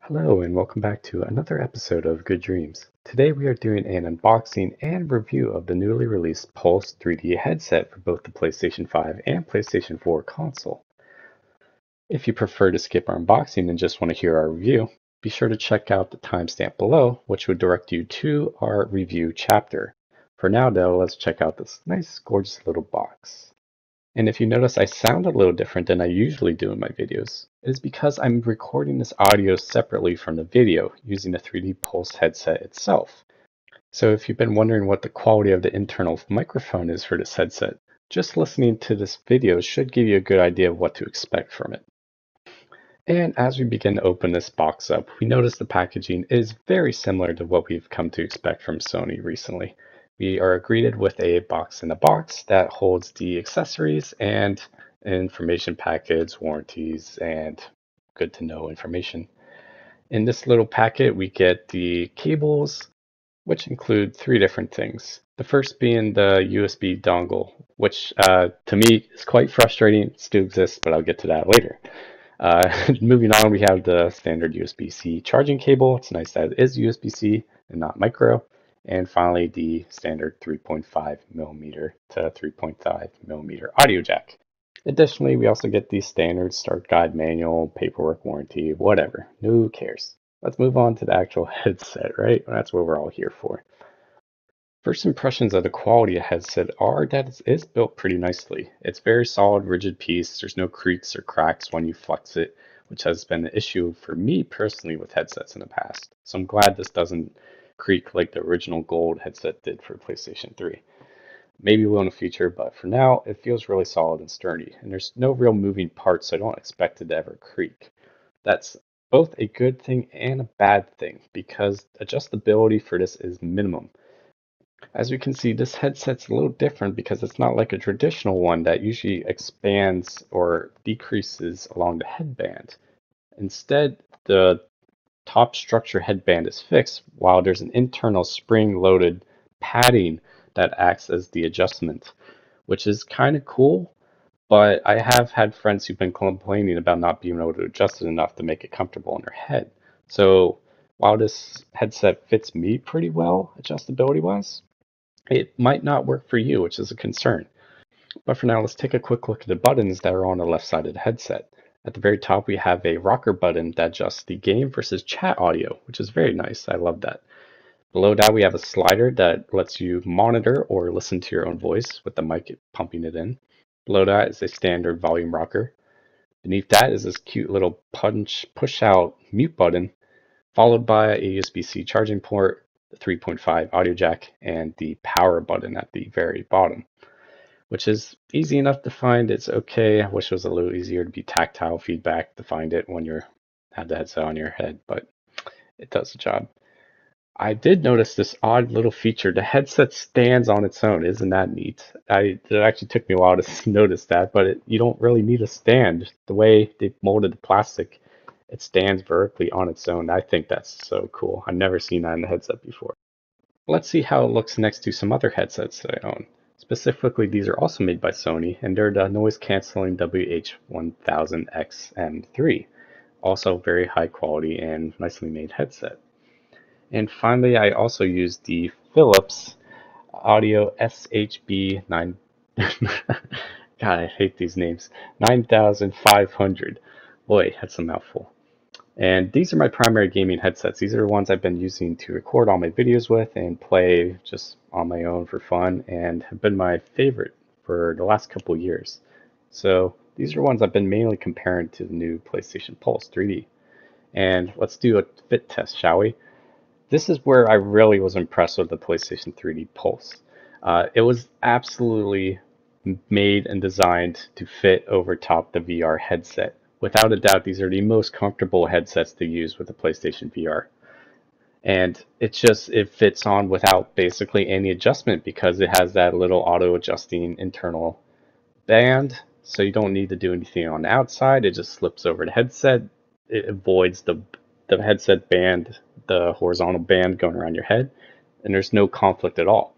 Hello and welcome back to another episode of Good Dreams. Today we are doing an unboxing and review of the newly released Pulse 3D headset for both the PlayStation 5 and PlayStation 4 console. If you prefer to skip our unboxing and just want to hear our review, be sure to check out the timestamp below, which would direct you to our review chapter. For now though, let's check out this nice gorgeous little box. And if you notice I sound a little different than I usually do in my videos, it is because I'm recording this audio separately from the video using the 3D Pulse headset itself. So if you've been wondering what the quality of the internal microphone is for this headset, just listening to this video should give you a good idea of what to expect from it. And as we begin to open this box up, we notice the packaging is very similar to what we've come to expect from Sony recently. We are greeted with a box in a box that holds the accessories and information packets, warranties, and good to know information. In this little packet, we get the cables, which include three different things. The first being the USB dongle, which to me is quite frustrating. It still exists, but I'll get to that later. Moving on, we have the standard USB-C charging cable. It's nice that it is USB-C and not micro. And finally, the standard 3.5 millimeter to 3.5 millimeter audio jack. Additionally, we also get the standard start guide manual, paperwork, warranty, whatever. Who cares? Let's move on to the actual headset, right? That's what we're all here for. First impressions of the quality of headset are that it is built pretty nicely. It's very solid, rigid piece. There's no creaks or cracks when you flex it, which has been an issue for me personally with headsets in the past. So I'm glad this doesn't creak like the original gold headset did for PlayStation 3. Maybe will in the future, but for now, it feels really solid and sturdy, and there's no real moving parts, so I don't expect it to ever creak. That's both a good thing and a bad thing, because adjustability for this is minimum. As we can see, this headset's a little different because it's not like a traditional one that usually expands or decreases along the headband. Instead, the top structure headband is fixed while there's an internal spring-loaded padding that acts as the adjustment, which is kind of cool, but I have had friends who've been complaining about not being able to adjust it enough to make it comfortable on their head. So while this headset fits me pretty well, adjustability-wise, it might not work for you, which is a concern. But for now, let's take a quick look at the buttons that are on the left side of the headset. At the very top, we have a rocker button that adjusts the game versus chat audio, which is very nice. I love that. Below that, we have a slider that lets you monitor or listen to your own voice with the mic pumping it in. Below that is a standard volume rocker. Beneath that is this cute little push out mute button, followed by a USB-C charging port, the 3.5 audio jack, and the power button at the very bottom, which is easy enough to find. It's okay. I wish it was a little easier to be tactile feedback to find it when you have the headset on your head, but it does the job. I did notice this odd little feature. The headset stands on its own. Isn't that neat? It actually took me a while to notice that, but you don't really need a stand. The way they molded the plastic, it stands vertically on its own. I think that's so cool. I've never seen that in a headset before. Let's see how it looks next to some other headsets that I own. Specifically, these are also made by Sony, and they're the noise canceling WH-1000XM3. Also very high quality and nicely made headset. And finally, I also use the Philips Audio SHB9. God, I hate these names. 9500. Boy, that's a mouthful. And these are my primary gaming headsets. These are the ones I've been using to record all my videos with and play just on my own for fun, and have been my favorite for the last couple years. So these are ones I've been mainly comparing to the new PlayStation Pulse 3D. And let's do a fit test, shall we? This is where I really was impressed with the PlayStation 3D Pulse. It was absolutely made and designed to fit over top the VR headset. Without a doubt, these are the most comfortable headsets to use with the PlayStation VR. And it fits on without basically any adjustment because it has that little auto adjusting internal band. So you don't need to do anything on the outside. It just slips over the headset. It avoids the headset band, the horizontal band going around your head, and there's no conflict at all.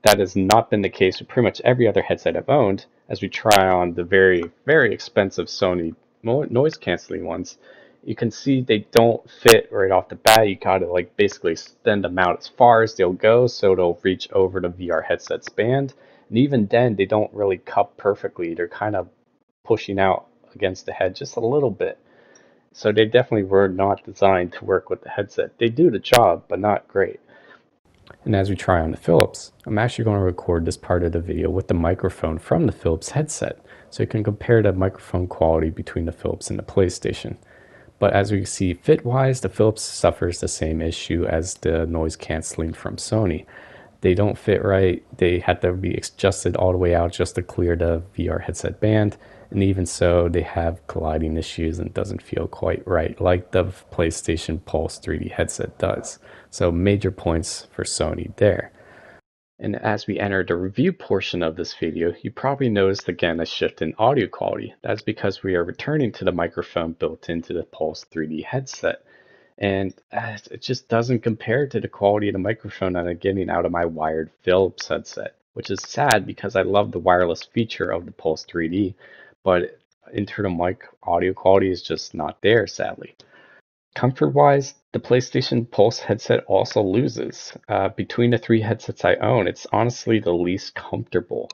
That has not been the case with pretty much every other headset I've owned, as we try on the very, very expensive Sony noise canceling ones. You can see they don't fit right off the bat. You gotta like basically extend them out as far as they'll go so it'll reach over the VR headset's band. And even then, they don't really cup perfectly. They're kind of pushing out against the head just a little bit. So they definitely were not designed to work with the headset. They do the job, but not great. And as we try on the Philips, I'm actually going to record this part of the video with the microphone from the Philips headset, so you can compare the microphone quality between the Philips and the PlayStation. But as we see fit-wise, the Philips suffers the same issue as the noise canceling from Sony. They don't fit right. They had to be adjusted all the way out just to clear the VR headset band. And even so, they have colliding issues and doesn't feel quite right like the PlayStation Pulse 3D headset does. So major points for Sony there. And as we enter the review portion of this video, you probably noticed again a shift in audio quality. That's because we are returning to the microphone built into the Pulse 3D headset. And it just doesn't compare to the quality of the microphone that I'm getting out of my wired Philips headset, which is sad because I love the wireless feature of the Pulse 3D, but internal mic audio quality is just not there, sadly. Comfort-wise, the PlayStation Pulse headset also loses. Between the three headsets I own, it's honestly the least comfortable.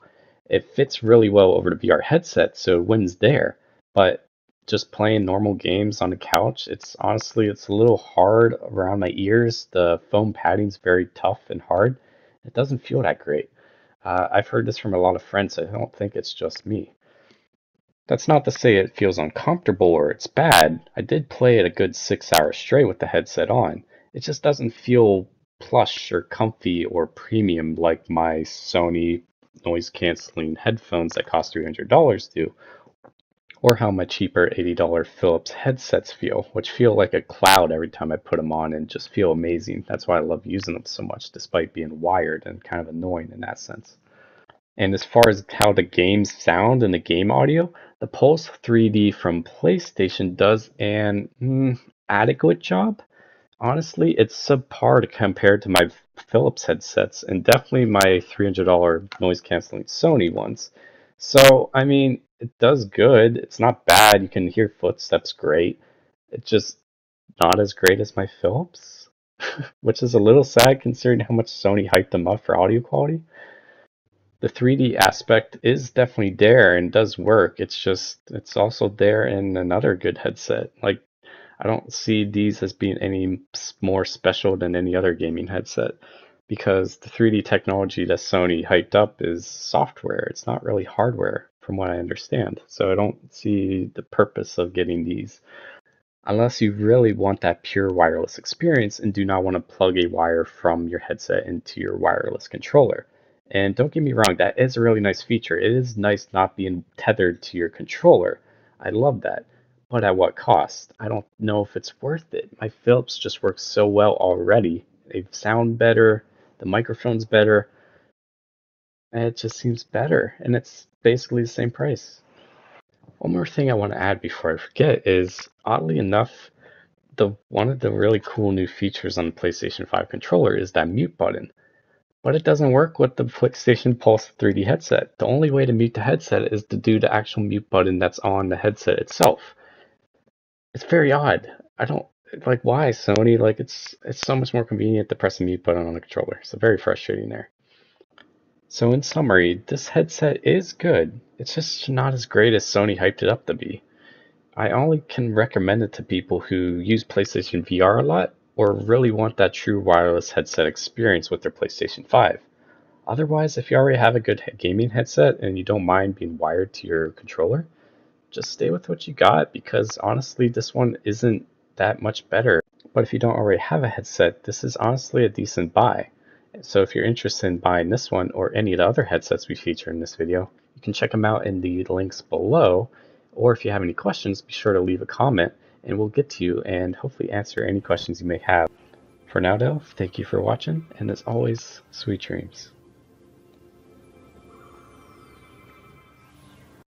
It fits really well over the VR headset, so it wins there. But just playing normal games on the couch, it's a little hard around my ears. The foam padding's very tough and hard. It doesn't feel that great. I've heard this from a lot of friends, so I don't think it's just me. That's not to say it feels uncomfortable or it's bad. I did play it a good 6 hours straight with the headset on. It just doesn't feel plush or comfy or premium like my Sony noise canceling headphones that cost $300 do, or how my cheaper $80 Philips headsets feel, which feel like a cloud every time I put them on and just feel amazing. That's why I love using them so much, despite being wired and kind of annoying in that sense. And as far as how the games sound and the game audio, the Pulse 3D from PlayStation does an adequate job. Honestly, it's subpar compared to my Philips headsets and definitely my $300 noise canceling Sony ones. So, I mean, it does good. It's not bad. You can hear footsteps great. It's just not as great as my Philips, which is a little sad considering how much Sony hyped them up for audio quality. The 3D aspect is definitely there and does work. It's also there in another good headset. Like, I don't see these as being any more special than any other gaming headset because the 3D technology that Sony hyped up is software. It's not really hardware, from what I understand. So I don't see the purpose of getting these unless you really want that pure wireless experience and do not want to plug a wire from your headset into your wireless controller. And don't get me wrong, that is a really nice feature. It is nice not being tethered to your controller. I love that. But at what cost? I don't know if it's worth it. My Philips just works so well already. They sound better, the microphone's better, and it just seems better. And it's basically the same price. One more thing I want to add before I forget is, oddly enough, one of the really cool new features on the PlayStation 5 controller is that mute button. But it doesn't work with the PlayStation Pulse 3D headset. The only way to mute the headset is to do the actual mute button that's on the headset itself. It's very odd. I don't like why Sony, like it's so much more convenient to press the mute button on the controller. So very frustrating there. So in summary, this headset is good. It's just not as great as Sony hyped it up to be. I only can recommend it to people who use PlayStation VR a lot or really want that true wireless headset experience with their PlayStation 5. Otherwise, if you already have a good gaming headset and you don't mind being wired to your controller, just stay with what you got because honestly, this one isn't that much better. But if you don't already have a headset, this is honestly a decent buy. So if you're interested in buying this one or any of the other headsets we feature in this video, you can check them out in the links below. Or if you have any questions, be sure to leave a comment and we'll get to you and hopefully answer any questions you may have. For now though, thank you for watching, and as always, sweet dreams.